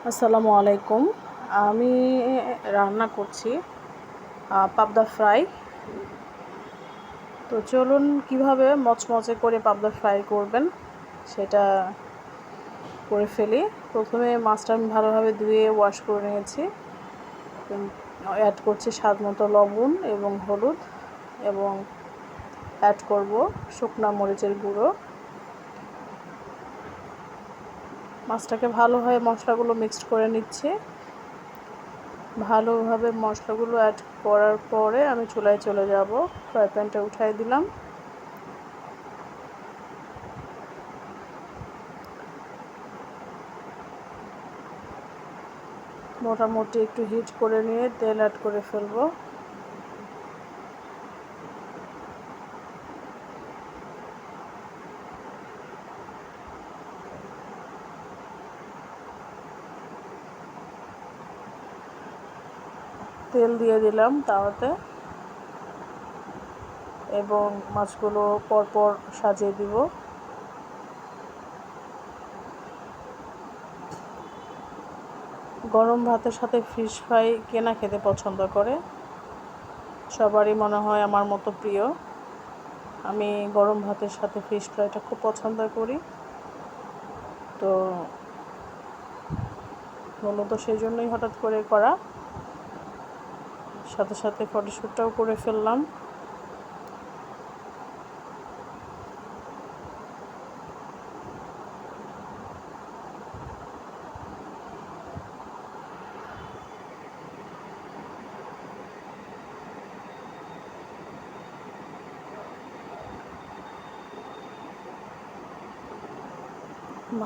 আসসালামু আলাইকুম। আমি রান্না করছি পাবদা ফ্রাই। তো চলুন কিভাবে মচমচে করে পাবদা ফ্রাই করবেন সেটা করে ফেলি। প্রথমে মাছটা আমি ভালোভাবে ধুয়ে ওয়াশ করে নিয়েছি। অ্যাড করছি স্বাদ মতো লবণ এবং হলুদ, এবং অ্যাড করব শুকনো মরিচের গুঁড়ো। মাছটাকে ভালোভাবে মশলাগুলো মিক্সড করে নিচ্ছি। ভালোভাবে মশলাগুলো অ্যাড করার পরে আমি চুলায় চলে যাব। ফ্রাই প্যানটা উঠাই দিলাম। মোটামুটি একটু হিট করে নিয়ে তেল অ্যাড করে ফেলবো। তেল দিয়ে দিলাম তাওয়াতে, এবং মাছগুলো পরপর সাজিয়ে দিব। গরম ভাতের সাথে ফিশ ফ্রাই কেনা খেতে পছন্দ করে, সবারই মনে হয় আমার মতো প্রিয়। আমি গরম ভাতের সাথে ফিশ ফ্রাইটা খুব পছন্দ করি। তো মূলত সেই জন্যই হঠাৎ করে করা। সাথে সাথে ফটোশ্যুটটাও করে ফেললাম।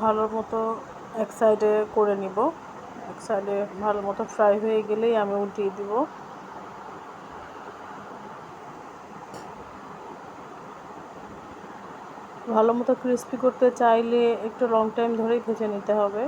ভালো মতো এক সাইডে করে নিব। এক সাইডে ভালো মতো ফ্রাই হয়ে গেলেই আমি উল্টিয়ে দিব। ভালো মতো ক্রিস্পি করতে চাইলে একটু লং টাইম ধরেই ভেজে নিতে হবে।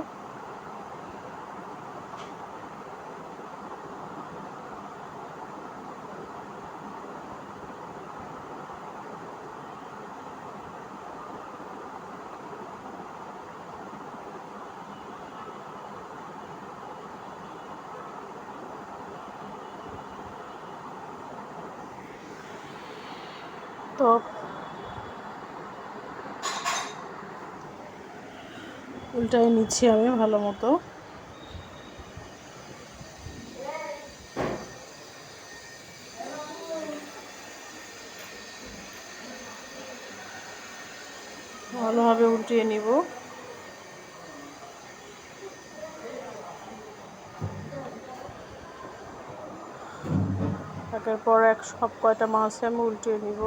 তো উল্টাই নিচ্ছি আমি ভালো মতো। ভালোভাবে উল্টিয়ে নিব। একের পর এক সব কয়টা মাছ আমি উল্টিয়ে নিব।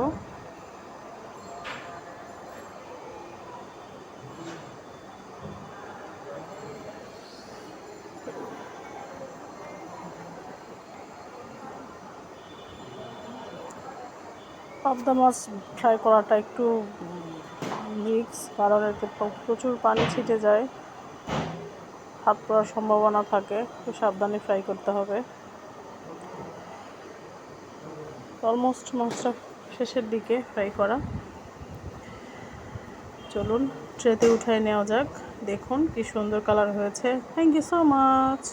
পাবদা মাছ ফ্রাই করাটা একটু রিস্ক, কারণ এতে প্রচুর পানি ছিটে যায়, হাত পড়ার সম্ভাবনা থাকে। একটু সাবধানে ফ্রাই করতে হবে। অলমোস্ট মাছটা শেষের দিকে ফ্রাই করা। চলুন ট্রেতে উঠায় নেওয়া যাক। দেখুন কি সুন্দর কালার হয়েছে। Thank you so much.